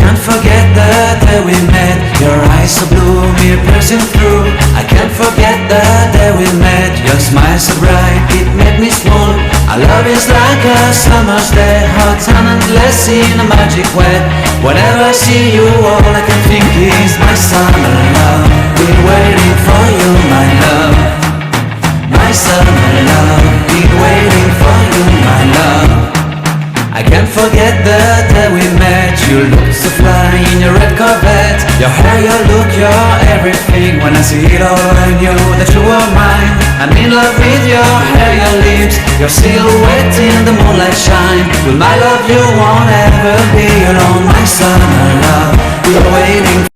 can't forget the day we met. Your eyes so blue, me piercing through. I can't forget the day we met. Your smile so bright, it made me swoon. Our love is like a summer's day, hot and endless in a magic way. Whenever I see you, all I can think is my summer love. Been waiting for you, my love. My summer love. Been waiting for you, my love. I can't forget the day we met. You looked so fly in your red Corvette. Your hair, your look, your everything. When I see it all, I knew that you were mine. I'm in love with your hair, your lips, your silhouette in the moonlight shine. With my love you won't ever be alone. My summer love, we're waiting